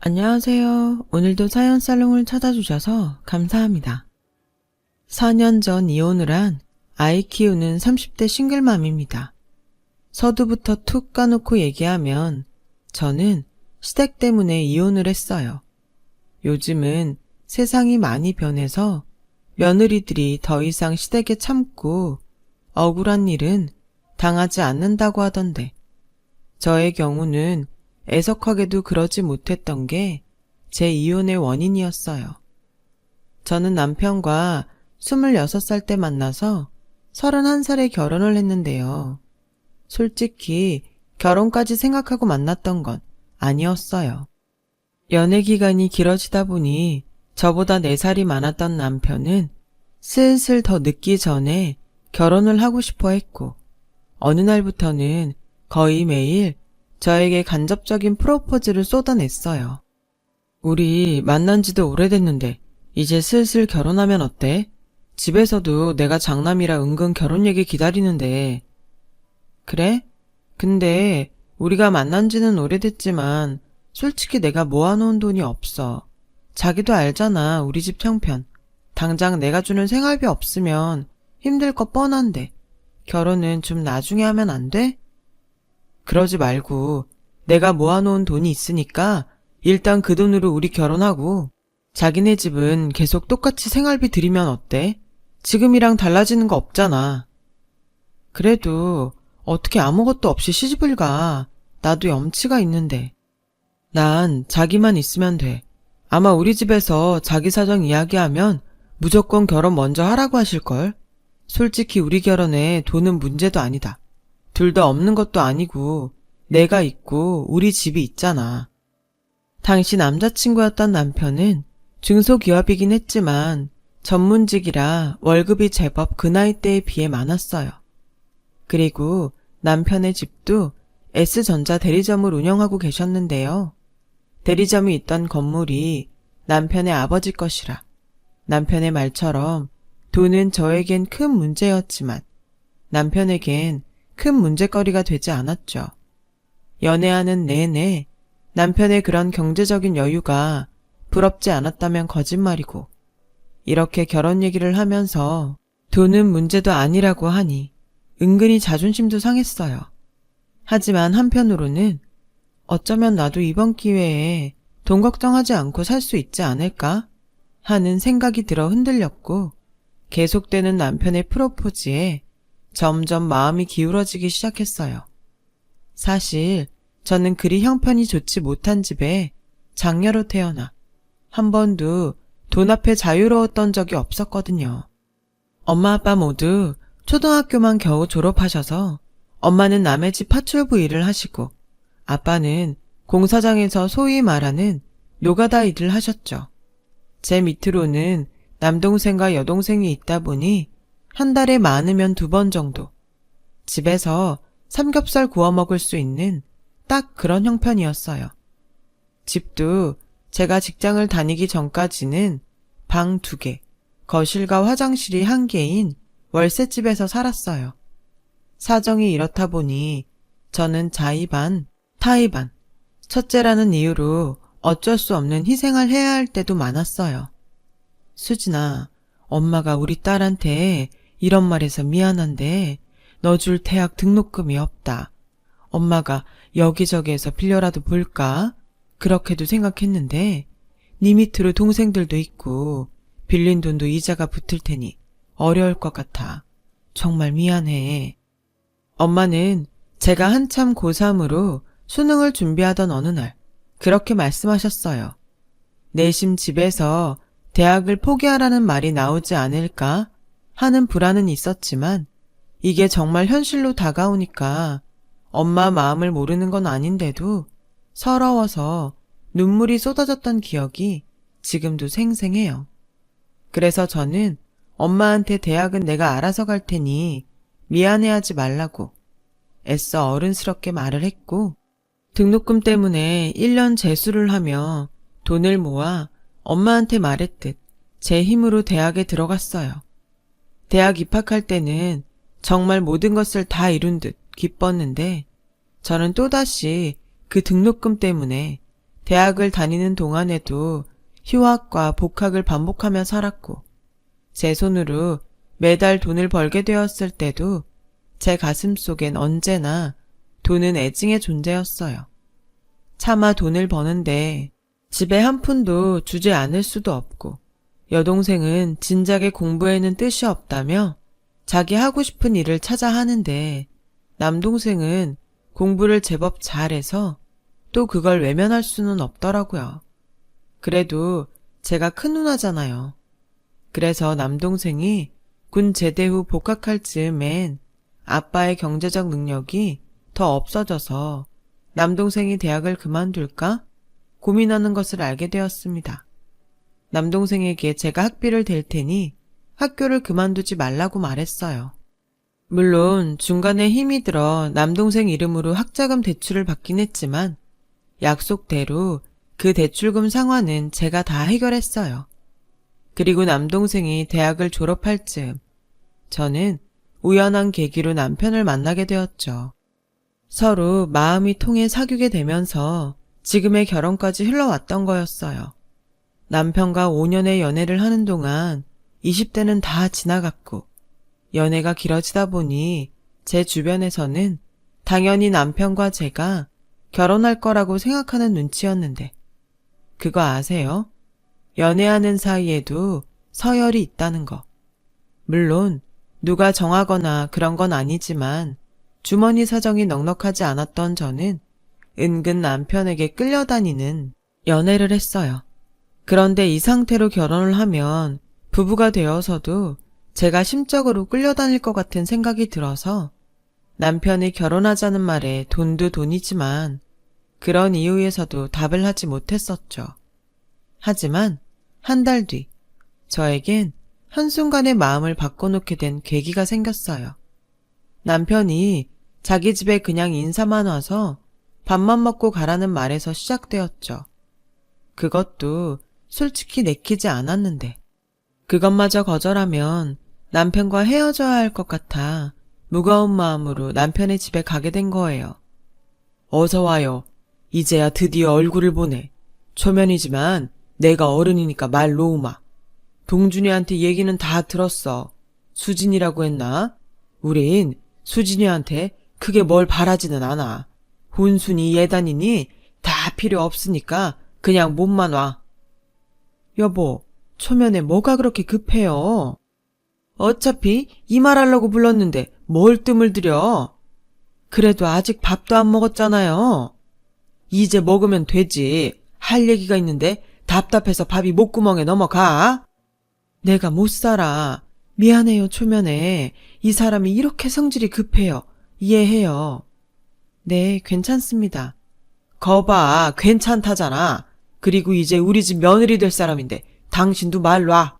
안녕하세요. 오늘도 사연 살롱을 찾아주셔서 감사합니다. 4년 전 이혼을 한 아이 키우는 30대 싱글맘입니다. 서두부터 툭 까놓고 얘기하면 저는 시댁 때문에 이혼을 했어요. 요즘은 세상이 많이 변해서 며느리들이 더 이상 시댁에 참고 억울한 일은 당하지 않는다고 하던데 저의 경우는 애석하게도 그러지 못했던 게 제 이혼의 원인이었어요. 저는 남편과 26살 때 만나서 31살에 결혼을 했는데요. 솔직히 결혼까지 생각하고 만났던 건 아니었어요. 연애 기간이 길어지다 보니 저보다 4살이 많았던 남편은 슬슬 더 늦기 전에 결혼을 하고 싶어 했고 어느 날부터는 거의 매일 저에게 간접적인 프로포즈를 쏟아냈어요. 우리 만난 지도 오래됐는데 이제 슬슬 결혼하면 어때? 집에서도 내가 장남이라 은근 결혼 얘기 기다리는데. 그래? 근데 우리가 만난 지는 오래됐지만 솔직히 내가 모아놓은 돈이 없어. 자기도 알잖아, 우리 집 형편. 당장 내가 주는 생활비 없으면 힘들 거 뻔한데 결혼은 좀 나중에 하면 안 돼? 그러지 말고 내가 모아놓은 돈이 있으니까 일단 그 돈으로 우리 결혼하고 자기네 집은 계속 똑같이 생활비 들이면 어때? 지금이랑 달라지는 거 없잖아. 그래도 어떻게 아무것도 없이 시집을 가. 나도 염치가 있는데. 난 자기만 있으면 돼. 아마 우리 집에서 자기 사정 이야기하면 무조건 결혼 먼저 하라고 하실걸. 솔직히 우리 결혼에 돈은 문제도 아니다. 둘 다 없는 것도 아니고 내가 있고 우리 집이 있잖아. 당시 남자친구였던 남편은 중소기업이긴 했지만 전문직이라 월급이 제법 그 나이대에 비해 많았어요. 그리고 남편의 집도 S전자 대리점을 운영하고 계셨는데요. 대리점이 있던 건물이 남편의 아버지 것이라 남편의 말처럼 돈은 저에겐 큰 문제였지만 남편에겐 큰 문제거리가 되지 않았죠. 연애하는 내내 남편의 그런 경제적인 여유가 부럽지 않았다면 거짓말이고 이렇게 결혼 얘기를 하면서 돈은 문제도 아니라고 하니 은근히 자존심도 상했어요. 하지만 한편으로는 어쩌면 나도 이번 기회에 돈 걱정하지 않고 살 수 있지 않을까 하는 생각이 들어 흔들렸고 계속되는 남편의 프로포즈에 점점 마음이 기울어지기 시작했어요. 사실 저는 그리 형편이 좋지 못한 집에 장녀로 태어나 한 번도 돈 앞에 자유로웠던 적이 없었거든요. 엄마 아빠 모두 초등학교만 겨우 졸업하셔서 엄마는 남의 집 파출부 일을 하시고 아빠는 공사장에서 소위 말하는 노가다 일을 하셨죠. 제 밑으로는 남동생과 여동생이 있다 보니 한 달에 많으면 2번 정도 집에서 삼겹살 구워 먹을 수 있는 딱 그런 형편이었어요. 집도 제가 직장을 다니기 전까지는 방 2개, 거실과 화장실이 1개인 월세집에서 살았어요. 사정이 이렇다 보니 저는 자의 반, 타의 반, 첫째라는 이유로 어쩔 수 없는 희생을 해야 할 때도 많았어요. 수진아, 엄마가 우리 딸한테 이런 말해서 미안한데 너 줄 대학 등록금이 없다. 엄마가 여기저기에서 빌려라도 볼까? 그렇게도 생각했는데 네 밑으로 동생들도 있고 빌린 돈도 이자가 붙을 테니 어려울 것 같아. 정말 미안해. 엄마는 제가 한참 고3으로 수능을 준비하던 어느 날 그렇게 말씀하셨어요. 내심 집에서 대학을 포기하라는 말이 나오지 않을까 하는 불안은 있었지만 이게 정말 현실로 다가오니까 엄마 마음을 모르는 건 아닌데도 서러워서 눈물이 쏟아졌던 기억이 지금도 생생해요. 그래서 저는 엄마한테 대학은 내가 알아서 갈 테니 미안해하지 말라고 애써 어른스럽게 말을 했고 등록금 때문에 1년 재수를 하며 돈을 모아 엄마한테 말했듯 제 힘으로 대학에 들어갔어요. 대학 입학할 때는 정말 모든 것을 다 이룬 듯 기뻤는데 저는 또다시 그 등록금 때문에 대학을 다니는 동안에도 휴학과 복학을 반복하며 살았고, 제 손으로 매달 돈을 벌게 되었을 때도 제 가슴 속엔 언제나 돈은 애증의 존재였어요. 차마 돈을 버는데 집에 한 푼도 주지 않을 수도 없고, 여동생은 진작에 공부에는 뜻이 없다며 자기 하고 싶은 일을 찾아 하는데, 남동생은 공부를 제법 잘해서 또 그걸 외면할 수는 없더라고요. 그래도 제가 큰 누나잖아요. 그래서 남동생이 군 제대 후 복학할 즈음엔 아빠의 경제적 능력이 더 없어져서 남동생이 대학을 그만둘까 고민하는 것을 알게 되었습니다. 남동생에게 제가 학비를 댈 테니 학교를 그만두지 말라고 말했어요. 물론 중간에 힘이 들어 남동생 이름으로 학자금 대출을 받긴 했지만 약속대로 그 대출금 상환은 제가 다 해결했어요. 그리고 남동생이 대학을 졸업할 즈음 저는 우연한 계기로 남편을 만나게 되었죠. 서로 마음이 통해 사귀게 되면서 지금의 결혼까지 흘러왔던 거였어요. 남편과 5년의 연애를 하는 동안 20대는 다 지나갔고, 연애가 길어지다 보니 제 주변에서는 당연히 남편과 제가 결혼할 거라고 생각하는 눈치였는데, 그거 아세요? 연애하는 사이에도 서열이 있다는 거. 물론 누가 정하거나 그런 건 아니지만 주머니 사정이 넉넉하지 않았던 저는 은근 남편에게 끌려다니는 연애를 했어요. 그런데 이 상태로 결혼을 하면 부부가 되어서도 제가 심적으로 끌려다닐 것 같은 생각이 들어서 남편이 결혼하자는 말에 돈도 돈이지만 그런 이유에서도 답을 하지 못했었죠. 하지만 한 달 뒤 저에겐 한순간에 마음을 바꿔놓게 된 계기가 생겼어요. 남편이 자기 집에 그냥 인사만 와서 밥만 먹고 가라는 말에서 시작되었죠. 그것도 솔직히 내키지 않았는데 그것마저 거절하면 남편과 헤어져야 할 것 같아 무거운 마음으로 남편의 집에 가게 된 거예요. 어서 와요. 이제야 드디어 얼굴을 보네. 초면이지만 내가 어른이니까 말 놓으마. 동준이한테 얘기는 다 들었어. 수진이라고 했나? 우린 수진이한테 크게 뭘 바라지는 않아. 혼순이 예단이니 다 필요 없으니까 그냥 몸만 와. 여보, 초면에 뭐가 그렇게 급해요? 어차피 이 말 하려고 불렀는데 뭘 뜸을 들여? 그래도 아직 밥도 안 먹었잖아요. 이제 먹으면 되지. 할 얘기가 있는데 답답해서 밥이 목구멍에 넘어가. 내가 못 살아. 미안해요, 초면에. 이 사람이 이렇게 성질이 급해요. 이해해요. 네, 괜찮습니다. 거봐, 괜찮다잖아. 그리고 이제 우리 집 며느리 될 사람인데 당신도 말 놔.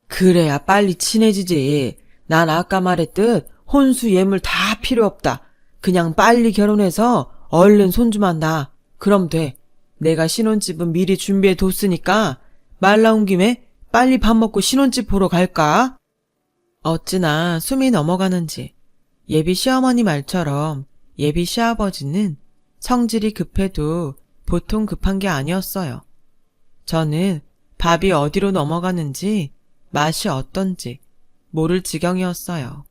그래야 빨리 친해지지. 난 아까 말했듯 혼수 예물 다 필요 없다. 그냥 빨리 결혼해서 얼른 손주만 낳아. 그럼 돼. 내가 신혼집은 미리 준비해 뒀으니까 말 나온 김에 빨리 밥 먹고 신혼집 보러 갈까? 어찌나 숨이 넘어가는지 예비 시어머니 말처럼 예비 시아버지는 성질이 급해도 보통 급한 게 아니었어요. 저는 밥이 어디로 넘어가는지 맛이 어떤지 모를 지경이었어요.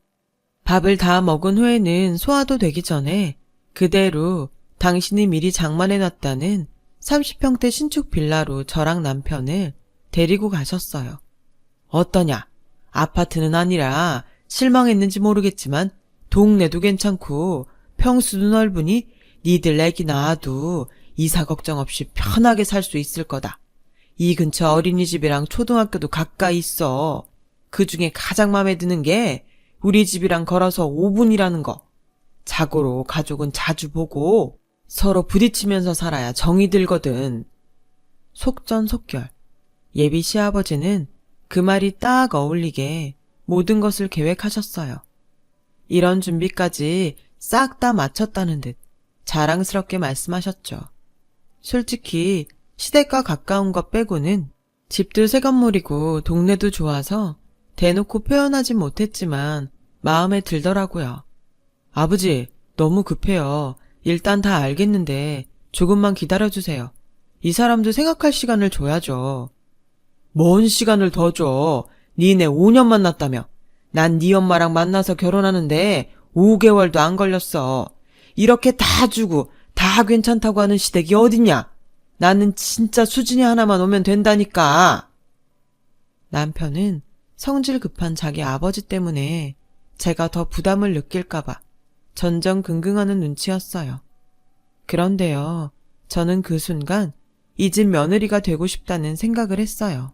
밥을 다 먹은 후에는 소화도 되기 전에 그대로 당신이 미리 장만해놨다는 30평대 신축 빌라로 저랑 남편을 데리고 가셨어요. 어떠냐? 아파트는 아니라 실망했는지 모르겠지만 동네도 괜찮고 평수도 넓으니 니들 애기 낳아도 이사 걱정 없이 편하게 살 수 있을 거다. 이 근처 어린이집이랑 초등학교도 가까이 있어. 그중에 가장 마음에 드는 게 우리 집이랑 걸어서 5분이라는 거. 자고로 가족은 자주 보고 서로 부딪히면서 살아야 정이 들거든. 속전속결. 예비 시아버지는 그 말이 딱 어울리게 모든 것을 계획하셨어요. 이런 준비까지 싹 다 마쳤다는 듯 자랑스럽게 말씀하셨죠. 솔직히 시댁과 가까운 것 빼고는 집도 새 건물이고 동네도 좋아서 대놓고 표현하진 못했지만 마음에 들더라고요. 아버지, 너무 급해요. 일단 다 알겠는데 조금만 기다려주세요. 이 사람도 생각할 시간을 줘야죠. 뭔 시간을 더 줘? 니네 5년 만났다며. 난 네 엄마랑 만나서 결혼하는데 5개월도 안 걸렸어. 이렇게 다 주고 다 괜찮다고 하는 시댁이 어딨냐? 나는 진짜 수진이 하나만 오면 된다니까. 남편은 성질 급한 자기 아버지 때문에 제가 더 부담을 느낄까봐 전전긍긍하는 눈치였어요. 그런데요, 저는 그 순간 이 집 며느리가 되고 싶다는 생각을 했어요.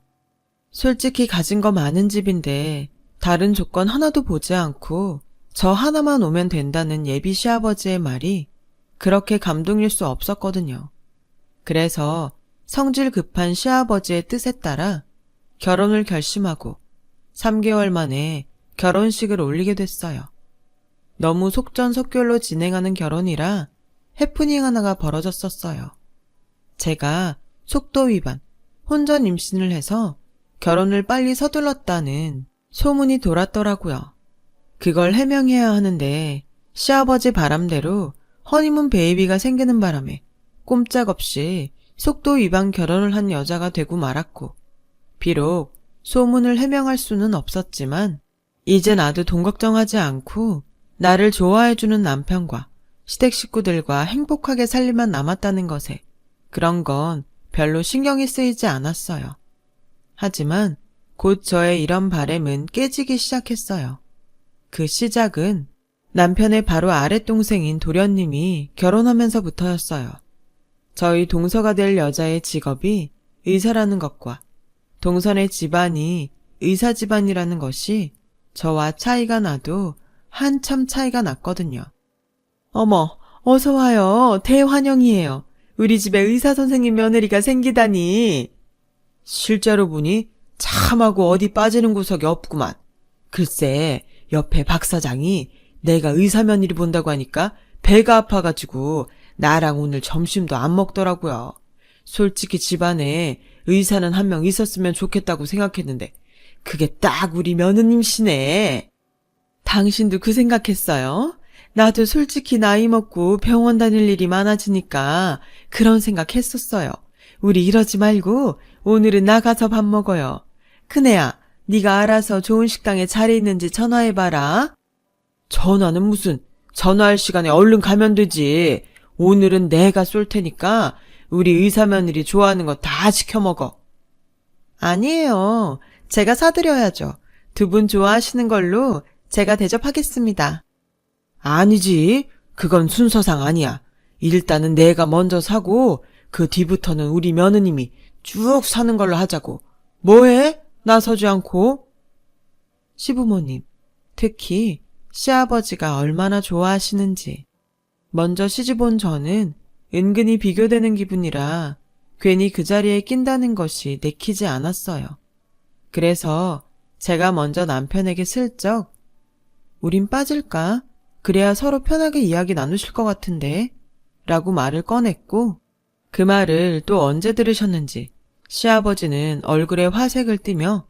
솔직히 가진 거 많은 집인데 다른 조건 하나도 보지 않고 저 하나만 오면 된다는 예비 시아버지의 말이 그렇게 감동일 수 없었거든요. 그래서 성질 급한 시아버지의 뜻에 따라 결혼을 결심하고 3개월 만에 결혼식을 올리게 됐어요. 너무 속전속결로 진행하는 결혼이라 해프닝 하나가 벌어졌었어요. 제가 속도 위반, 혼전 임신을 해서 결혼을 빨리 서둘렀다는 소문이 돌았더라고요. 그걸 해명해야 하는데 시아버지 바람대로 허니문 베이비가 생기는 바람에 꼼짝없이 속도 위반 결혼을 한 여자가 되고 말았고, 비록 소문을 해명할 수는 없었지만 이제 나도 돈 걱정하지 않고 나를 좋아해주는 남편과 시댁 식구들과 행복하게 살리만 남았다는 것에 그런 건 별로 신경이 쓰이지 않았어요. 하지만 곧 저의 이런 바램은 깨지기 시작했어요. 그 시작은 남편의 바로 아랫동생인 도련님이 결혼하면서부터였어요. 저희 동서가 될 여자의 직업이 의사라는 것과 동선의 집안이 의사 집안이라는 것이 저와 차이가 나도 한참 차이가 났거든요. 어머, 어서 와요. 대환영이에요. 우리 집에 의사 선생님 며느리가 생기다니. 실제로 보니 참하고 어디 빠지는 구석이 없구만. 글쎄, 옆에 박 사장이 내가 의사 며느리 본다고 하니까 배가 아파가지고 나랑 오늘 점심도 안 먹더라고요. 솔직히 집안에 의사는 한 명 있었으면 좋겠다고 생각했는데 그게 딱 우리 며느님시네. 당신도 그 생각했어요? 나도 솔직히 나이 먹고 병원 다닐 일이 많아지니까 그런 생각했었어요. 우리 이러지 말고 오늘은 나가서 밥 먹어요. 큰애야, 네가 알아서 좋은 식당에 자리 있는지 전화해봐라. 전화는 무슨, 전화할 시간에 얼른 가면 되지. 오늘은 내가 쏠 테니까 우리 의사 며느리 좋아하는 거 다 시켜 먹어. 아니에요. 제가 사드려야죠. 두 분 좋아하시는 걸로 제가 대접하겠습니다. 아니지. 그건 순서상 아니야. 일단은 내가 먼저 사고 그 뒤부터는 우리 며느님이 쭉 사는 걸로 하자고. 뭐해? 나서지 않고. 시부모님, 특히 시아버지가 얼마나 좋아하시는지. 먼저 시집온 저는 은근히 비교되는 기분이라 괜히 그 자리에 낀다는 것이 내키지 않았어요. 그래서 제가 먼저 남편에게 슬쩍 우린 빠질까? 그래야 서로 편하게 이야기 나누실 것 같은데 라고 말을 꺼냈고, 그 말을 또 언제 들으셨는지 시아버지는 얼굴에 화색을 띠며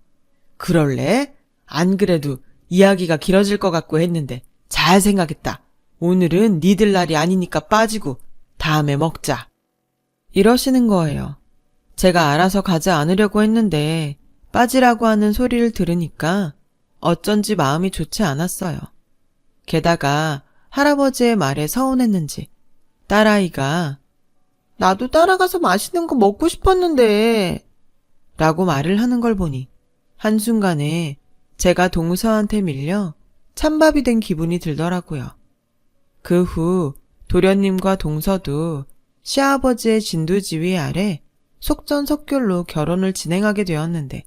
그럴래? 안 그래도 이야기가 길어질 것 같고 했는데 잘 생각했다. 오늘은 니들 날이 아니니까 빠지고 다음에 먹자. 이러시는 거예요. 제가 알아서 가지 않으려고 했는데 빠지라고 하는 소리를 들으니까 어쩐지 마음이 좋지 않았어요. 게다가 할아버지의 말에 서운했는지 딸아이가 나도 따라가서 맛있는 거 먹고 싶었는데 라고 말을 하는 걸 보니 한순간에 제가 동서한테 밀려 찬밥이 된 기분이 들더라고요. 그 후 도련님과 동서도 시아버지의 진두지휘 아래 속전속결로 결혼을 진행하게 되었는데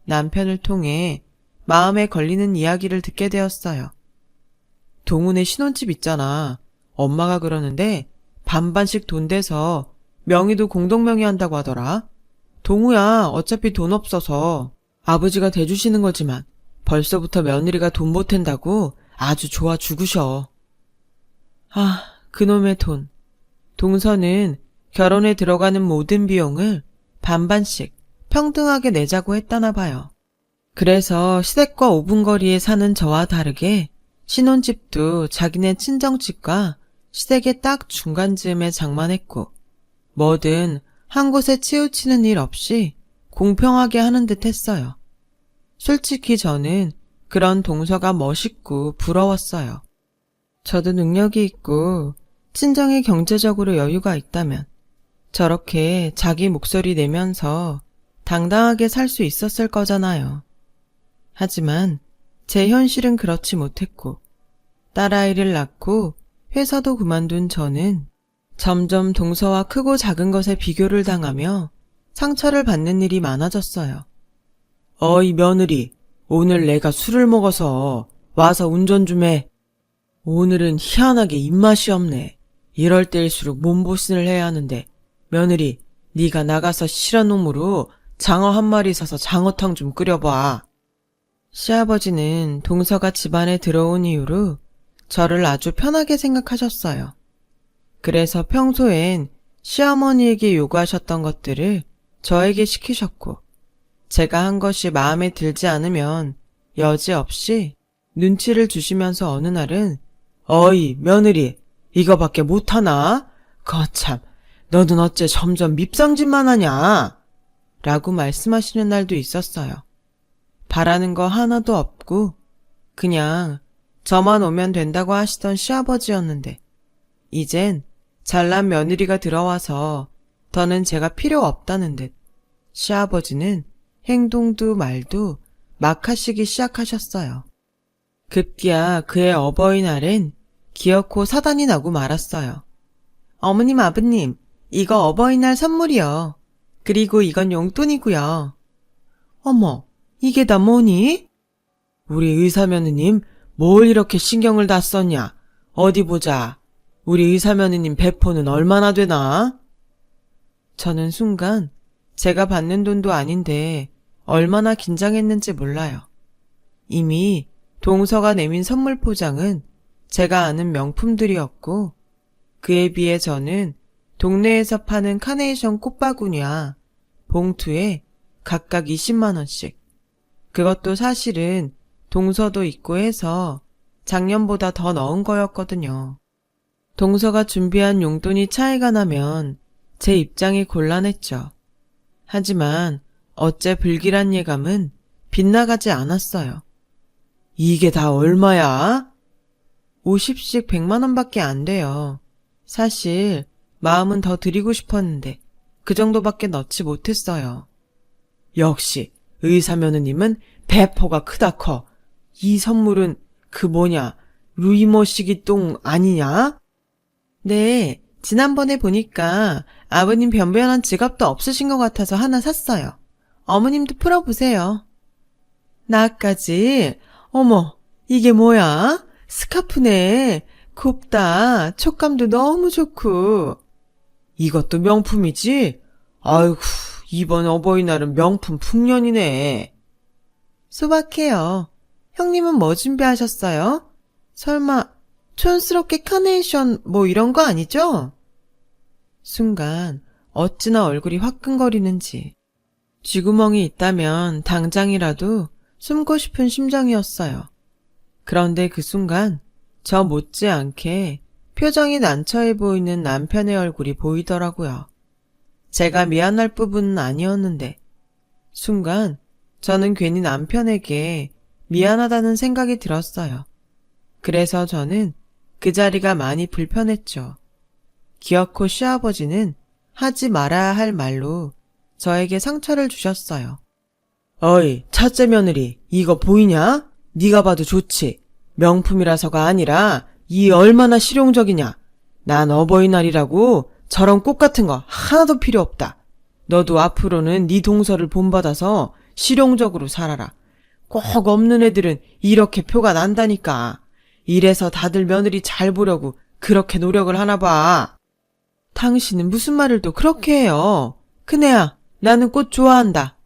남편을 통해 마음에 걸리는 이야기를 듣게 되었어요. 동훈의 신혼집 있잖아. 엄마가 그러는데 반반씩 돈 대서 명의도 공동명의 한다고 하더라. 동우야, 어차피 돈 없어서 아버지가 대주시는 거지만 벌써부터 며느리가 돈 보탠다고 아주 좋아 죽으셔. 아, 그놈의 돈. 동서는 결혼에 들어가는 모든 비용을 반반씩 평등하게 내자고 했다나 봐요. 그래서 시댁과 5분 거리에 사는 저와 다르게 신혼집도 자기네 친정집과 시댁의 딱 중간쯤에 장만했고 뭐든 한 곳에 치우치는 일 없이 공평하게 하는 듯 했어요. 솔직히 저는 그런 동서가 멋있고 부러웠어요. 저도 능력이 있고 친정에 경제적으로 여유가 있다면 저렇게 자기 목소리 내면서 당당하게 살 수 있었을 거잖아요. 하지만 제 현실은 그렇지 못했고 딸아이를 낳고 회사도 그만둔 저는 점점 동서와 크고 작은 것에 비교를 당하며 상처를 받는 일이 많아졌어요. 어이 며느리, 오늘 내가 술을 먹어서 와서 운전 좀 해. 오늘은 희한하게 입맛이 없네. 이럴 때일수록 몸보신을 해야 하는데 며느리, 네가 나가서 실한 놈으로 장어 한 마리 사서 장어탕 좀 끓여봐. 시아버지는 동서가 집안에 들어온 이후로 저를 아주 편하게 생각하셨어요. 그래서 평소엔 시어머니에게 요구하셨던 것들을 저에게 시키셨고 제가 한 것이 마음에 들지 않으면 여지없이 눈치를 주시면서 어느 날은 어이 며느리 이거밖에 못하나? 거참 너는 어째 점점 밉상짓만 하냐? 라고 말씀하시는 날도 있었어요. 바라는 거 하나도 없고 그냥 저만 오면 된다고 하시던 시아버지였는데 이젠 잘난 며느리가 들어와서 더는 제가 필요 없다는 듯 시아버지는 행동도 말도 막 하시기 시작하셨어요. 급기야 그의 어버이날엔 기어코 사단이 나고 말았어요. 어머님 아버님 이거 어버이날 선물이요. 그리고 이건 용돈이고요. 어머 이게 다 뭐니? 우리 의사며느님 뭘 이렇게 신경을 다 썼냐? 어디 보자. 우리 의사며느님 배포는 얼마나 되나? 저는 순간 제가 받는 돈도 아닌데 얼마나 긴장했는지 몰라요. 이미 동서가 내민 선물 포장은 제가 아는 명품들이었고 그에 비해 저는 동네에서 파는 카네이션 꽃바구니와 봉투에 각각 20만 원씩 그것도 사실은 동서도 있고 해서 작년보다 더 넣은 거였거든요. 동서가 준비한 용돈이 차이가 나면 제 입장이 곤란했죠. 하지만 어째 불길한 예감은 빗나가지 않았어요. 이게 다 얼마야? 50씩 100만 원밖에 안 돼요. 사실 마음은 더 드리고 싶었는데 그 정도밖에 넣지 못했어요. 역시 의사며느님은 배포가 크다 커. 이 선물은 그 루이머시기 똥 아니냐? 네, 지난번에 보니까 아버님 변변한 지갑도 없으신 것 같아서 하나 샀어요. 어머님도 풀어보세요. 나까지? 어머, 이게 뭐야? 스카프네. 곱다. 촉감도 너무 좋고. 이것도 명품이지? 아이고, 이번 어버이날은 명품 풍년이네. 소박해요. 형님은 뭐 준비하셨어요? 설마 촌스럽게 카네이션 뭐 이런 거 아니죠? 순간 어찌나 얼굴이 화끈거리는지 쥐구멍이 있다면 당장이라도 숨고 싶은 심정이었어요. 그런데 그 순간 저 못지않게 표정이 난처해 보이는 남편의 얼굴이 보이더라고요. 제가 미안할 부분은 아니었는데 순간 저는 괜히 남편에게 미안하다는 생각이 들었어요. 그래서 저는 그 자리가 많이 불편했죠. 기어코 시아버지는 하지 말아야 할 말로 저에게 상처를 주셨어요. 어이, 첫째 며느리, 이거 보이냐? 네가 봐도 좋지. 명품이라서가 아니라 이 얼마나 실용적이냐. 난 어버이날이라고 저런 꽃 같은 거 하나도 필요 없다. 너도 앞으로는 네 동서를 본받아서 실용적으로 살아라. 꼭 없는 애들은 이렇게 표가 난다니까. 이래서 다들 며느리 잘 보려고 그렇게 노력을 하나 봐. 당신은 무슨 말을 또 그렇게 해요. 큰애야, 나는 꽃 좋아한다.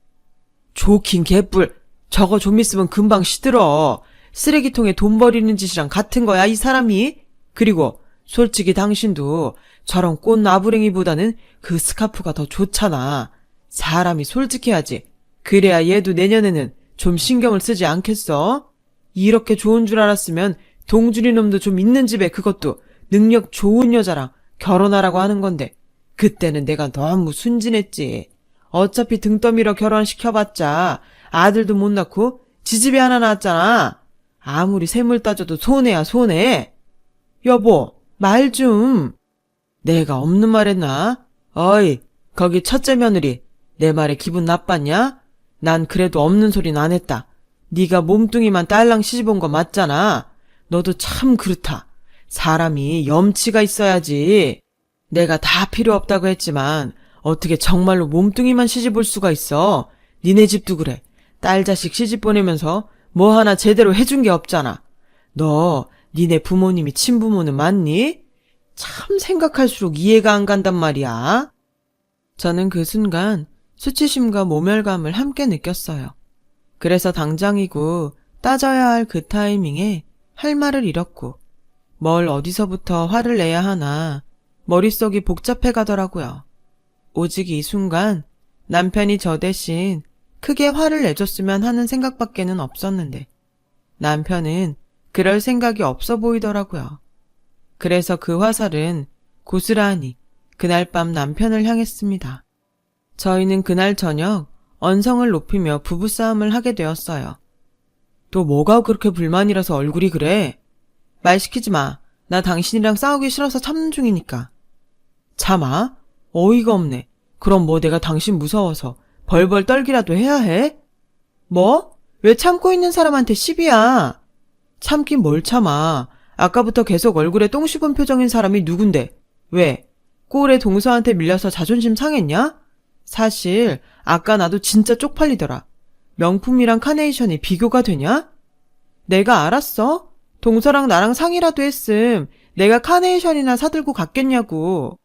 좋긴 개뿔. 저거 좀 있으면 금방 시들어. 쓰레기통에 돈 버리는 짓이랑 같은 거야, 이 사람이. 그리고 솔직히 당신도 저런 꽃 나부랭이보다는 그 스카프가 더 좋잖아. 사람이 솔직해야지. 그래야 얘도 내년에는 좀 신경을 쓰지 않겠어? 이렇게 좋은 줄 알았으면 동준이 놈도 좀 있는 집에 그것도 능력 좋은 여자랑 결혼하라고 하는 건데 그때는 내가 너무 순진했지. 어차피 등 떠밀어 결혼시켜봤자 아들도 못 낳고 지집애 하나 낳았잖아. 아무리 세물 따져도 손해야 손해. 여보, 말 좀. 내가 없는 말 했나? 어이, 거기 첫째 며느리, 내 말에 기분 나빴냐? 난 그래도 없는 소린 안 했다. 네가 몸뚱이만 딸랑 시집온 거 맞잖아. 너도 참 그렇다. 사람이 염치가 있어야지. 내가 다 필요 없다고 했지만 어떻게 정말로 몸뚱이만 시집 올 수가 있어. 니네 집도 그래. 딸 자식 시집 보내면서 뭐 하나 제대로 해준 게 없잖아. 너 니네 부모님이 친부모는 맞니? 참 생각할수록 이해가 안 간단 말이야. 저는 그 순간 수치심과 모멸감을 함께 느꼈어요. 그래서 당장이고 따져야 할 그 타이밍에 할 말을 잃었고 뭘 어디서부터 화를 내야 하나 머릿속이 복잡해 가더라고요. 오직 이 순간 남편이 저 대신 크게 화를 내줬으면 하는 생각밖에는 없었는데 남편은 그럴 생각이 없어 보이더라고요. 그래서 그 화살은 고스란히 그날 밤 남편을 향했습니다. 저희는 그날 저녁 언성을 높이며 부부싸움을 하게 되었어요. 또 뭐가 그렇게 불만이라서 얼굴이 그래? 말 시키지 마. 나 당신이랑 싸우기 싫어서 참는 중이니까. 참아? 어이가 없네. 그럼 뭐 내가 당신 무서워서 벌벌 떨기라도 해야 해? 뭐? 왜 참고 있는 사람한테 시비야? 참긴 뭘 참아. 아까부터 계속 얼굴에 똥 씹은 표정인 사람이 누군데? 왜? 꼴에 동서한테 밀려서 자존심 상했냐? 사실 아까 나도 진짜 쪽팔리더라. 명품이랑 카네이션이 비교가 되냐? 내가 알았어? 동서랑 나랑 상의라도 했음. 내가 카네이션이나 사들고 갔겠냐고.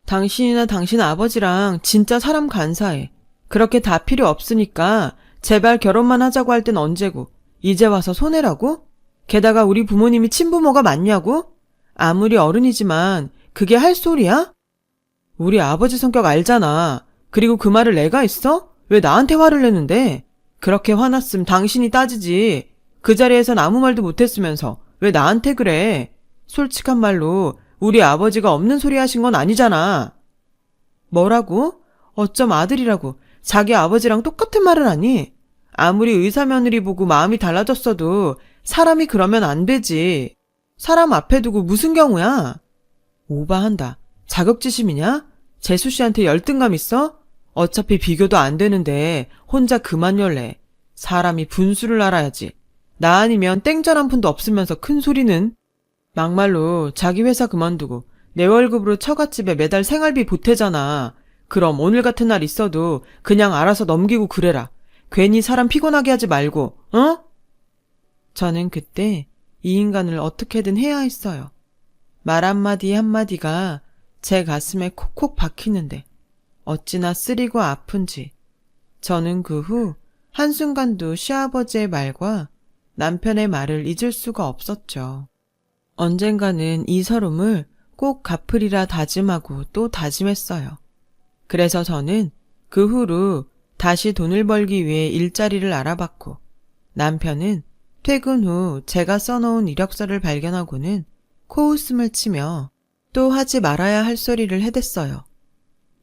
당신이나 당신 아버지랑 진짜 사람 간사해. 그렇게 다 필요 없으니까 제발 결혼만 하자고 할 땐 언제고. 이제 와서 손해라고? 게다가 우리 부모님이 친부모가 맞냐고? 아무리 어른이지만 그게 할 소리야? 우리 아버지 성격 알잖아. 그리고 그 말을 내가 했어? 왜 나한테 화를 내는데? 그렇게 화났음 당신이 따지지. 그 자리에선 아무 말도 못했으면서 왜 나한테 그래? 솔직한 말로 우리 아버지가 없는 소리 하신 건 아니잖아. 뭐라고? 어쩜 아들이라고 자기 아버지랑 똑같은 말을 하니? 아무리 의사 며느리 보고 마음이 달라졌어도 사람이 그러면 안 되지. 사람 앞에 두고 무슨 경우야? 오바한다. 자격지심이냐? 재수 씨한테 열등감 있어? 어차피 비교도 안 되는데 혼자 그만 열래. 사람이 분수를 알아야지. 나 아니면 땡전 한 푼도 없으면서 큰 소리는? 막말로 자기 회사 그만두고 내 월급으로 처갓집에 매달 생활비 보태잖아. 그럼 오늘 같은 날 있어도 그냥 알아서 넘기고 그래라. 괜히 사람 피곤하게 하지 말고, 어? 저는 그때 이 인간을 어떻게든 해야 했어요. 말 한마디 한마디가 제 가슴에 콕콕 박히는데 어찌나 쓰리고 아픈지 저는 그 후 한순간도 시아버지의 말과 남편의 말을 잊을 수가 없었죠. 언젠가는 이 서름을 꼭 갚으리라 다짐하고 또 다짐했어요. 그래서 저는 그 후로 다시 돈을 벌기 위해 일자리를 알아봤고 남편은 퇴근 후 제가 써놓은 이력서를 발견하고는 코웃음을 치며 또 하지 말아야 할 소리를 해댔어요.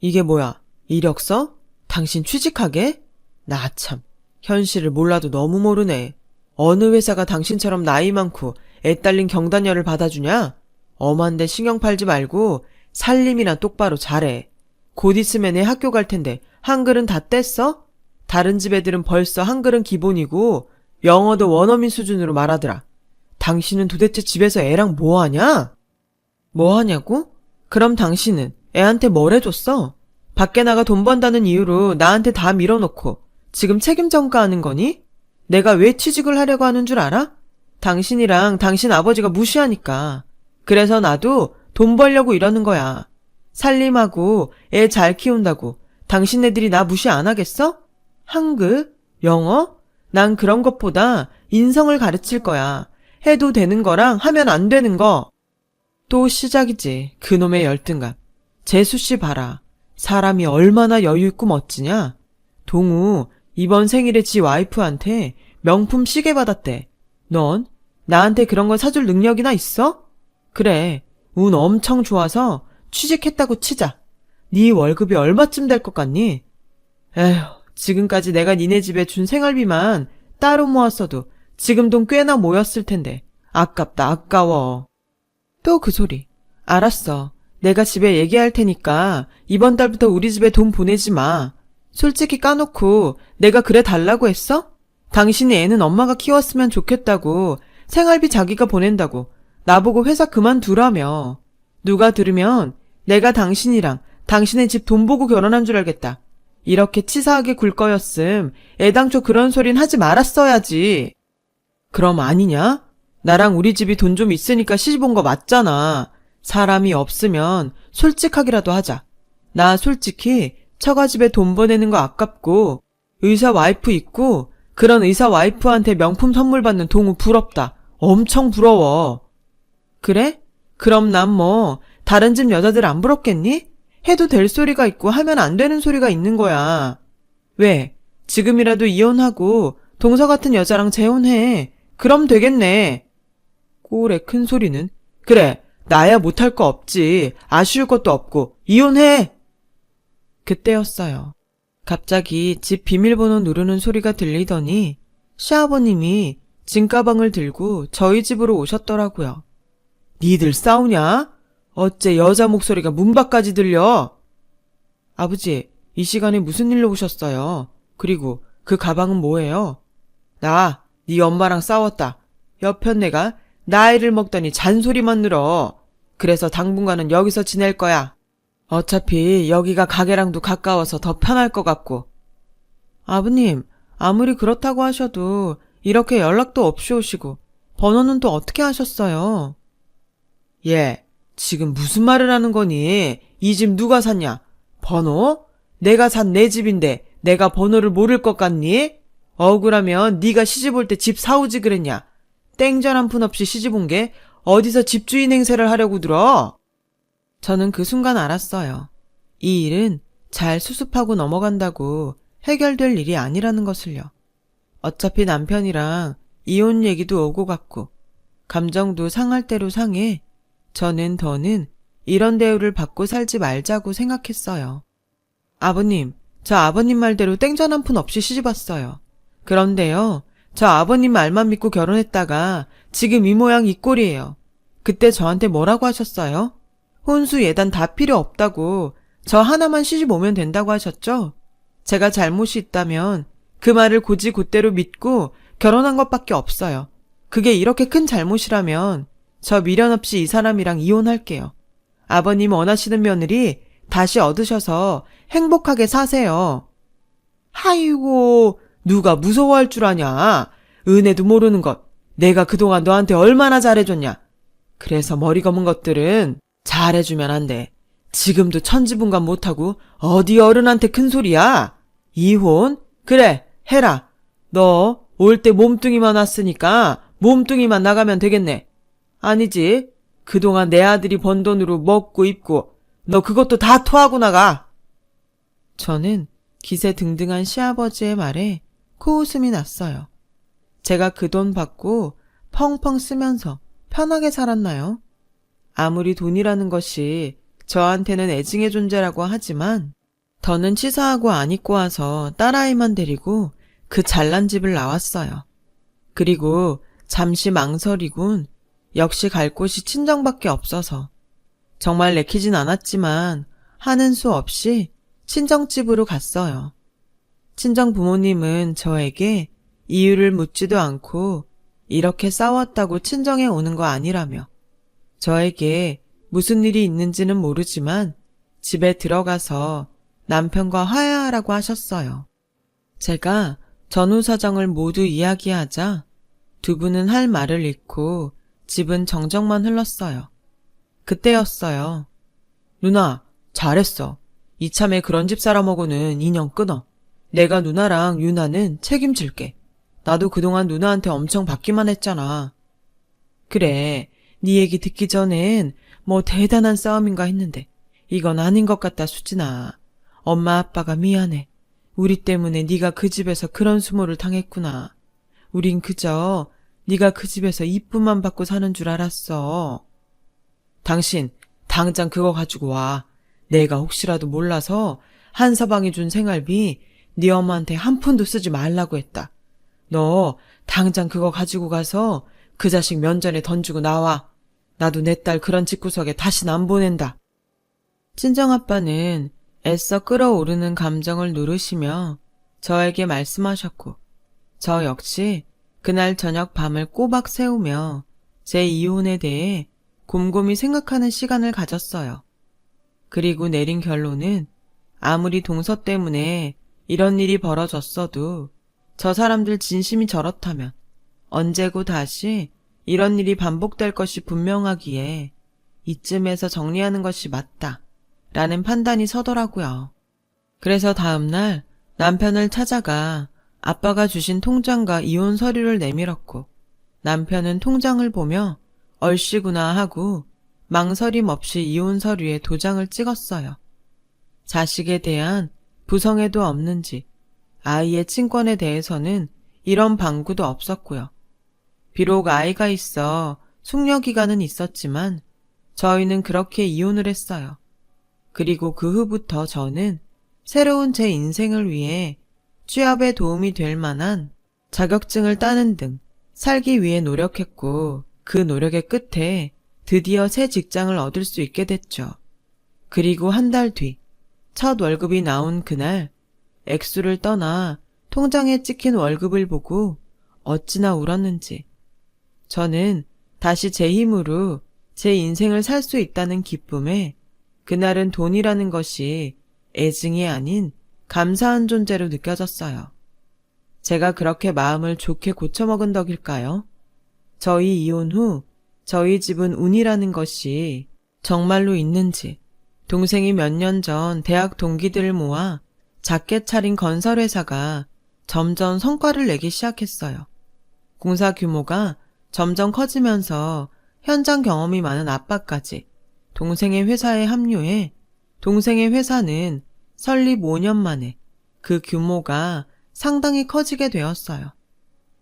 이게 뭐야? 이력서? 당신 취직하게? 나 참, 현실을 몰라도 너무 모르네. 어느 회사가 당신처럼 나이 많고 애 딸린 경단녀를 받아주냐? 엄한데 신경 팔지 말고 살림이나 똑바로 잘해. 곧 있으면 애 학교 갈 텐데 한글은 다 뗐어? 다른 집 애들은 벌써 한글은 기본이고 영어도 원어민 수준으로 말하더라. 당신은 도대체 집에서 애랑 뭐 하냐? 뭐 하냐고? 그럼 당신은 애한테 뭘 해줬어? 밖에 나가 돈 번다는 이유로 나한테 다 밀어놓고 지금 책임 전가하는 거니? 내가 왜 취직을 하려고 하는 줄 알아? 당신이랑 당신 아버지가 무시하니까. 그래서 나도 돈 벌려고 이러는 거야. 살림하고 애 잘 키운다고 당신네들이 나 무시 안 하겠어? 한글? 영어? 난 그런 것보다 인성을 가르칠 거야. 해도 되는 거랑 하면 안 되는 거. 또 시작이지. 그놈의 열등감. 재수씨 봐라. 사람이 얼마나 여유있고 멋지냐? 동우 이번 생일에 지 와이프한테 명품 시계 받았대. 넌 나한테 그런 걸 사줄 능력이나 있어? 그래, 운 엄청 좋아서 취직했다고 치자. 네 월급이 얼마쯤 될 것 같니? 에휴, 지금까지 내가 니네 집에 준 생활비만 따로 모았어도 지금 돈 꽤나 모였을 텐데. 아깝다, 아까워. 또 그 소리. 알았어. 내가 집에 얘기할 테니까 이번 달부터 우리 집에 돈 보내지 마. 솔직히 까놓고 내가 그래 달라고 했어? 당신이 애는 엄마가 키웠으면 좋겠다고, 생활비 자기가 보낸다고, 나보고 회사 그만두라며. 누가 들으면 내가 당신이랑 당신의 집 돈 보고 결혼한 줄 알겠다. 이렇게 치사하게 굴 거였음 애당초 그런 소린 하지 말았어야지. 그럼 아니냐? 나랑 우리 집이 돈 좀 있으니까 시집 온 거 맞잖아. 사람이 없으면 솔직하기라도 하자. 나 솔직히 처가집에 돈 보내는 거 아깝고, 의사 와이프 있고 그런 의사 와이프한테 명품 선물 받는 동우 부럽다. 엄청 부러워. 그래? 그럼 난 뭐 다른 집 여자들 안 부럽겠니? 해도 될 소리가 있고 하면 안 되는 소리가 있는 거야. 왜? 지금이라도 이혼하고 동서 같은 여자랑 재혼해. 그럼 되겠네. 꼴의 큰 소리는. 그래, 나야 못할 거 없지. 아쉬울 것도 없고. 이혼해! 그때였어요. 갑자기 집 비밀번호 누르는 소리가 들리더니 시아버님이 짐가방을 들고 저희 집으로 오셨더라고요. 니들 싸우냐? 어째 여자 목소리가 문 밖까지 들려? 아버지, 이 시간에 무슨 일로 오셨어요? 그리고 그 가방은 뭐예요? 나, 네 엄마랑 싸웠다. 여편 내가 나이를 먹더니 잔소리만 늘어. 그래서 당분간은 여기서 지낼 거야. 어차피 여기가 가게랑도 가까워서 더 편할 것 같고. 아버님, 아무리 그렇다고 하셔도 이렇게 연락도 없이 오시고 번호는 또 어떻게 하셨어요? 예, 지금 무슨 말을 하는 거니? 이 집 누가 샀냐? 번호? 내가 산 내 집인데 내가 번호를 모를 것 같니? 억울하면 네가 시집 올 때 집 사오지 그랬냐? 땡전 한 푼 없이 시집 온 게 어디서 집주인 행세를 하려고 들어? 저는 그 순간 알았어요. 이 일은 잘 수습하고 넘어간다고 해결될 일이 아니라는 것을요. 어차피 남편이랑 이혼 얘기도 오고 갔고 감정도 상할 대로 상해 저는 더는 이런 대우를 받고 살지 말자고 생각했어요. 아버님, 저 아버님 말대로 땡전 한 푼 없이 시집 왔어요. 그런데요, 저 아버님 말만 믿고 결혼했다가 지금 이 모양 이 꼴이에요. 그때 저한테 뭐라고 하셨어요? 혼수 예단 다 필요 없다고 저 하나만 시집 오면 된다고 하셨죠? 제가 잘못이 있다면 그 말을 곧이곧대로 믿고 결혼한 것밖에 없어요. 그게 이렇게 큰 잘못이라면 저 미련 없이 이 사람이랑 이혼할게요. 아버님 원하시는 며느리 다시 얻으셔서 행복하게 사세요. 아이고, 누가 무서워할 줄 아냐. 은혜도 모르는 것. 내가 그동안 너한테 얼마나 잘해줬냐. 그래서 머리 검은 것들은 잘해주면 안 돼. 지금도 천지분간 못하고 어디 어른한테 큰 소리야. 이혼? 그래, 해라. 너 올 때 몸뚱이만 왔으니까 몸뚱이만 나가면 되겠네. 아니지. 그동안 내 아들이 번 돈으로 먹고 입고 너 그것도 다 토하고 나가. 저는 기세등등한 시아버지의 말에 코웃음이 났어요. 제가 그 돈 받고 펑펑 쓰면서 편하게 살았나요? 아무리 돈이라는 것이 저한테는 애증의 존재라고 하지만 더는 치사하고 안 입고 와서 딸아이만 데리고 그 잘난 집을 나왔어요. 그리고 잠시 망설이군 역시 갈 곳이 친정밖에 없어서 정말 내키진 않았지만 하는 수 없이 친정집으로 갔어요. 친정 부모님은 저에게 이유를 묻지도 않고 이렇게 싸웠다고 친정에 오는 거 아니라며 저에게 무슨 일이 있는지는 모르지만 집에 들어가서 남편과 화해하라고 하셨어요. 제가 전후 사정을 모두 이야기하자 두 분은 할 말을 잃고 집은 정적만 흘렀어요. 그때였어요. 누나, 잘했어. 이참에 그런 집 살아먹으는 인연 끊어. 내가 누나랑 유나는 책임질게. 나도 그동안 누나한테 엄청 받기만 했잖아. 그래, 네 얘기 듣기 전엔 뭐 대단한 싸움인가 했는데 이건 아닌 것 같다 수진아. 엄마 아빠가 미안해. 우리 때문에 네가 그 집에서 그런 수모를 당했구나. 우린 그저 네가 그 집에서 이쁨만 받고 사는 줄 알았어. 당신 당장 그거 가지고 와. 내가 혹시라도 몰라서 한서방이 준 생활비 네 엄마한테 한 푼도 쓰지 말라고 했다. 너 당장 그거 가지고 가서 그 자식 면전에 던지고 나와. 나도 내 딸 그런 집구석에 다시는 안 보낸다. 친정아빠는 애써 끓어오르는 감정을 누르시며 저에게 말씀하셨고, 저 역시 그날 저녁 밤을 꼬박 새우며 제 이혼에 대해 곰곰이 생각하는 시간을 가졌어요. 그리고 내린 결론은 아무리 동서 때문에 이런 일이 벌어졌어도 저 사람들 진심이 저렇다면 언제고 다시 이런 일이 반복될 것이 분명하기에 이쯤에서 정리하는 것이 맞다 라는 판단이 서더라고요. 그래서 다음날 남편을 찾아가 아빠가 주신 통장과 이혼 서류를 내밀었고, 남편은 통장을 보며 얼씨구나 하고 망설임 없이 이혼 서류에 도장을 찍었어요. 자식에 대한 부성애도 없는지 아이의 친권에 대해서는 이런 방구도 없었고요. 비록 아이가 있어 숙려기간은 있었지만 저희는 그렇게 이혼을 했어요. 그리고 그 후부터 저는 새로운 제 인생을 위해 취업에 도움이 될 만한 자격증을 따는 등 살기 위해 노력했고, 그 노력의 끝에 드디어 새 직장을 얻을 수 있게 됐죠. 그리고 한 달 뒤, 첫 월급이 나온 그날, 액수를 떠나 통장에 찍힌 월급을 보고 어찌나 울었는지. 저는 다시 제 힘으로 제 인생을 살 수 있다는 기쁨에 그날은 돈이라는 것이 애증이 아닌 감사한 존재로 느껴졌어요. 제가 그렇게 마음을 좋게 고쳐먹은 덕일까요? 저희 이혼 후 저희 집은 운이라는 것이 정말로 있는지, 동생이 몇 년 전 대학 동기들을 모아 작게 차린 건설회사가 점점 성과를 내기 시작했어요. 공사 규모가 점점 커지면서 현장 경험이 많은 아빠까지 동생의 회사에 합류해 동생의 회사는 설립 5년 만에 그 규모가 상당히 커지게 되었어요.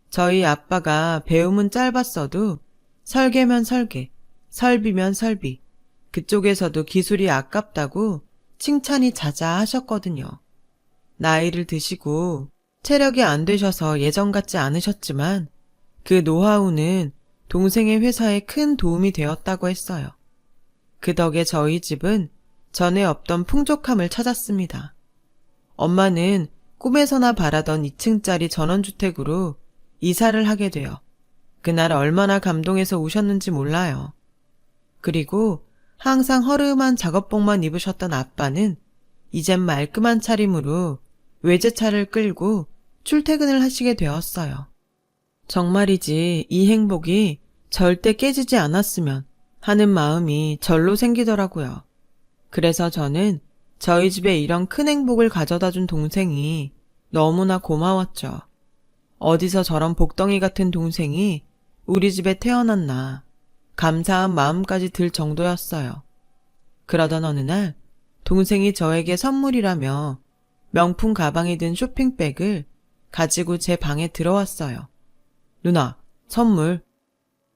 저희 아빠가 배움은 짧았어도 설계면 설계, 설비면 설비, 그쪽에서도 기술이 아깝다고 칭찬이 자자하셨거든요. 나이를 드시고 체력이 안 되셔서 예전 같지 않으셨지만 그 노하우는 동생의 회사에 큰 도움이 되었다고 했어요. 그 덕에 저희 집은 전에 없던 풍족함을 찾았습니다. 엄마는 꿈에서나 바라던 2층짜리 전원주택으로 이사를 하게 되어 그날 얼마나 감동해서 우셨는지 몰라요. 그리고 항상 허름한 작업복만 입으셨던 아빠는 이젠 말끔한 차림으로 외제차를 끌고 출퇴근을 하시게 되었어요. 정말이지 이 행복이 절대 깨지지 않았으면 하는 마음이 절로 생기더라고요. 그래서 저는 저희 집에 이런 큰 행복을 가져다 준 동생이 너무나 고마웠죠. 어디서 저런 복덩이 같은 동생이 우리 집에 태어났나 감사한 마음까지 들 정도였어요. 그러던 어느 날 동생이 저에게 선물이라며 명품 가방에 든 쇼핑백을 가지고 제 방에 들어왔어요. 누나, 선물.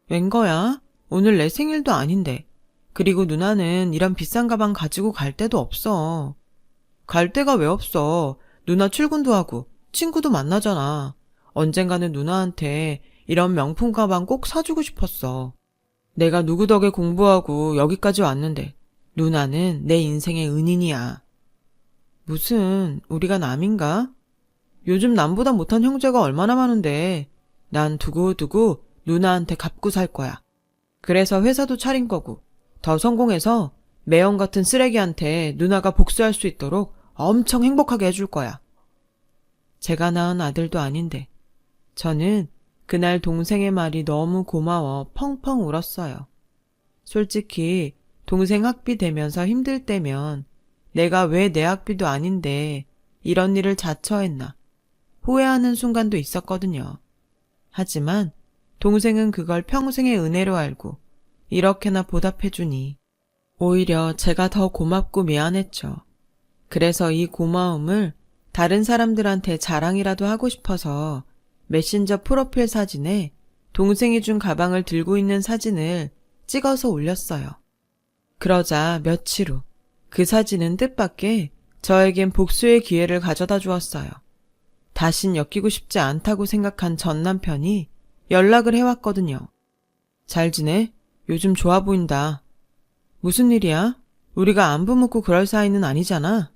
웬 거야? 오늘 내 생일도 아닌데. 그리고 누나는 이런 비싼 가방 가지고 갈 데도 없어. 갈 데가 왜 없어? 누나 출근도 하고 친구도 만나잖아. 언젠가는 누나한테 이런 명품 가방 꼭 사주고 싶었어. 내가 누구 덕에 공부하고 여기까지 왔는데 누나는 내 인생의 은인이야. 무슨 우리가 남인가? 요즘 남보다 못한 형제가 얼마나 많은데 난 두고두고 누나한테 갚고 살 거야. 그래서 회사도 차린 거고 더 성공해서 매형 같은 쓰레기한테 누나가 복수할 수 있도록 엄청 행복하게 해줄 거야. 제가 낳은 아들도 아닌데 저는 그날 동생의 말이 너무 고마워 펑펑 울었어요. 솔직히 동생 학비 대면서 힘들 때면 내가 왜 내 학비도 아닌데 이런 일을 자처했나 후회하는 순간도 있었거든요. 하지만 동생은 그걸 평생의 은혜로 알고 이렇게나 보답해주니 오히려 제가 더 고맙고 미안했죠. 그래서 이 고마움을 다른 사람들한테 자랑이라도 하고 싶어서 메신저 프로필 사진에 동생이 준 가방을 들고 있는 사진을 찍어서 올렸어요. 그러자 며칠 후 그 사진은 뜻밖의 저에겐 복수의 기회를 가져다 주었어요. 다신 엮이고 싶지 않다고 생각한 전 남편이 연락을 해왔거든요. 잘 지내? 요즘 좋아 보인다. 무슨 일이야? 우리가 안부 묻고 그럴 사이는 아니잖아.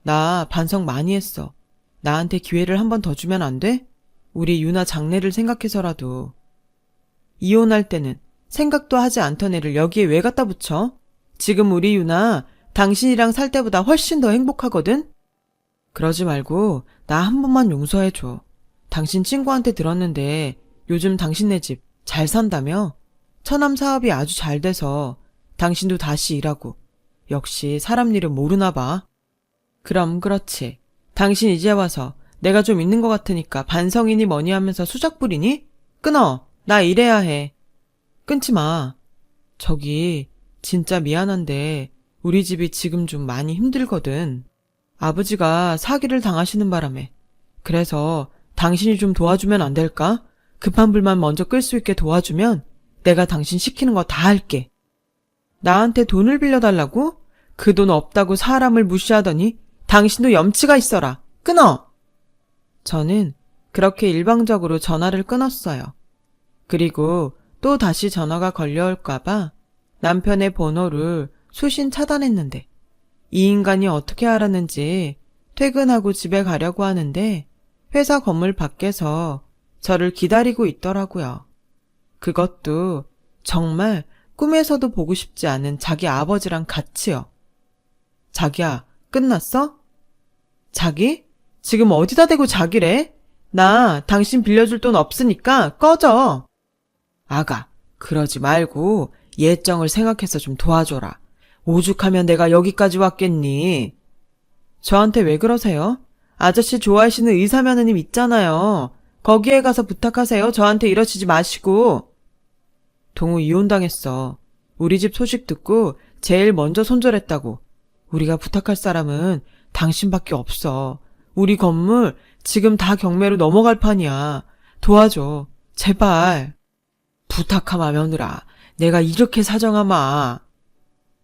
나 반성 많이 했어. 나한테 기회를 한 번 더 주면 안 돼? 우리 유나 장래를 생각해서라도. 이혼할 때는 생각도 하지 않던 애를 여기에 왜 갖다 붙여? 지금 우리 유나 당신이랑 살 때보다 훨씬 더 행복하거든? 그러지 말고 나 한 번만 용서해줘. 당신 친구한테 들었는데 요즘 당신네 집 잘 산다며? 처남 사업이 아주 잘 돼서 당신도 다시 일하고. 역시 사람 일은 모르나 봐. 그럼 그렇지. 당신 이제 와서 내가 좀 있는 것 같으니까 반성이니 뭐니 하면서 수작 부리니? 끊어. 나 일해야 해. 끊지 마. 저기 진짜 미안한데 우리 집이 지금 좀 많이 힘들거든. 아버지가 사기를 당하시는 바람에. 그래서 당신이 좀 도와주면 안 될까? 급한 불만 먼저 끌 수 있게 도와주면 내가 당신 시키는 거 다 할게. 나한테 돈을 빌려달라고? 그 돈 없다고 사람을 무시하더니 당신도 염치가 있어라. 끊어! 저는 그렇게 일방적으로 전화를 끊었어요. 그리고 또 다시 전화가 걸려올까봐 남편의 번호를 수신 차단했는데 이 인간이 어떻게 알았는지 퇴근하고 집에 가려고 하는데 회사 건물 밖에서 저를 기다리고 있더라고요. 그것도 정말 꿈에서도 보고 싶지 않은 자기 아버지랑 같이요. 자기야, 끝났어? 자기? 지금 어디다 대고 자기래? 나 당신 빌려줄 돈 없으니까 꺼져. 아가, 그러지 말고 예정을 생각해서 좀 도와줘라. 오죽하면 내가 여기까지 왔겠니? 저한테 왜 그러세요? 아저씨 좋아하시는 의사면허님 있잖아요. 거기에 가서 부탁하세요. 저한테 이러시지 마시고. 동우 이혼당했어. 우리 집 소식 듣고 제일 먼저 손절했다고. 우리가 부탁할 사람은 당신밖에 없어. 우리 건물 지금 다 경매로 넘어갈 판이야. 도와줘. 제발. 부탁하마 며느라. 내가 이렇게 사정하마.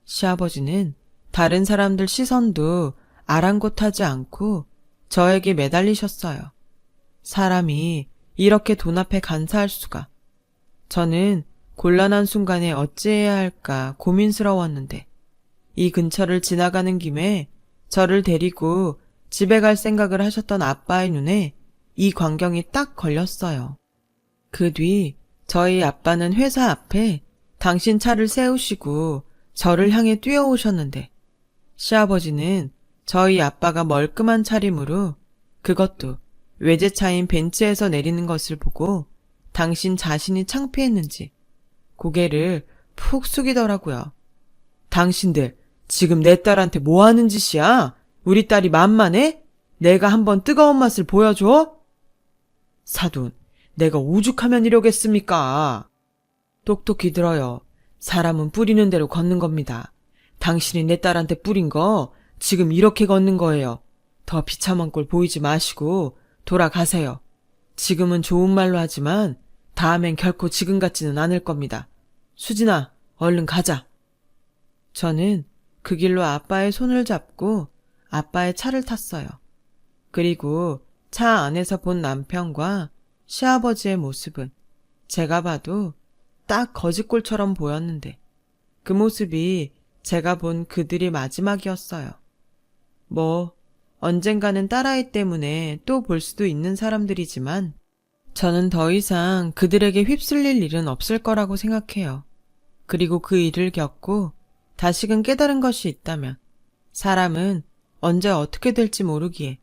시아버지는 다른 사람들 시선도 아랑곳하지 않고 저에게 매달리셨어요. 사람이 이렇게 돈 앞에 간사할 수가. 저는 곤란한 순간에 어찌해야 할까 고민스러웠는데 이 근처를 지나가는 김에 저를 데리고 집에 갈 생각을 하셨던 아빠의 눈에 이 광경이 딱 걸렸어요. 그 뒤 저희 아빠는 회사 앞에 당신 차를 세우시고 저를 향해 뛰어오셨는데 시아버지는 저희 아빠가 멀끔한 차림으로 그것도 외제차인 벤츠에서 내리는 것을 보고 당신 자신이 창피했는지 고개를 푹 숙이더라고요. 당신들 지금 내 딸한테 뭐 하는 짓이야? 우리 딸이 만만해? 내가 한번 뜨거운 맛을 보여줘? 사돈, 내가 오죽하면 이러겠습니까? 똑똑히 들어요. 사람은 뿌리는 대로 걷는 겁니다. 당신이 내 딸한테 뿌린 거 지금 이렇게 걷는 거예요. 더 비참한 꼴 보이지 마시고 돌아가세요. 지금은 좋은 말로 하지만 다음엔 결코 지금 같지는 않을 겁니다. 수진아, 얼른 가자. 저는 그 길로 아빠의 손을 잡고 아빠의 차를 탔어요. 그리고 차 안에서 본 남편과 시아버지의 모습은 제가 봐도 딱 거짓골처럼 보였는데 그 모습이 제가 본 그들이 마지막이었어요. 뭐 언젠가는 딸아이 때문에 또 볼 수도 있는 사람들이지만 저는 더 이상 그들에게 휩쓸릴 일은 없을 거라고 생각해요. 그리고 그 일을 겪고 다시금 깨달은 것이 있다면 사람은 언제 어떻게 될지 모르기에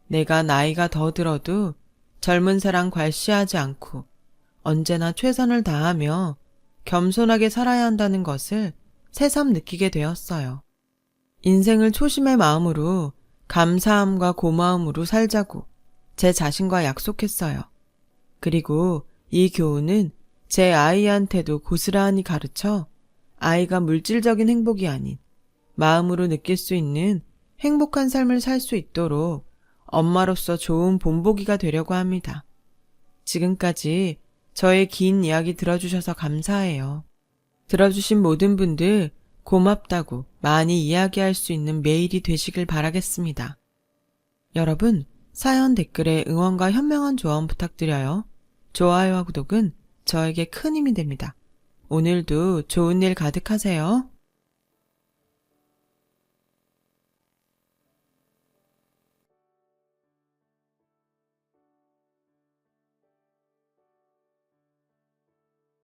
내가 나이가 더 들어도 젊은 사람 괄시하지 않고 언제나 최선을 다하며 겸손하게 살아야 한다는 것을 새삼 느끼게 되었어요. 인생을 초심의 마음으로 감사함과 고마움으로 살자고 제 자신과 약속했어요. 그리고 이 교훈은 제 아이한테도 고스란히 가르쳐 아이가 물질적인 행복이 아닌 마음으로 느낄 수 있는 행복한 삶을 살 수 있도록 엄마로서 좋은 본보기가 되려고 합니다. 지금까지 저의 긴 이야기 들어주셔서 감사해요. 들어주신 모든 분들 고맙다고 많이 이야기할 수 있는 매일이 되시길 바라겠습니다. 여러분, 사연 댓글에 응원과 현명한 조언 부탁드려요. 좋아요와 구독은 저에게 큰 힘이 됩니다. 오늘도 좋은 일 가득하세요.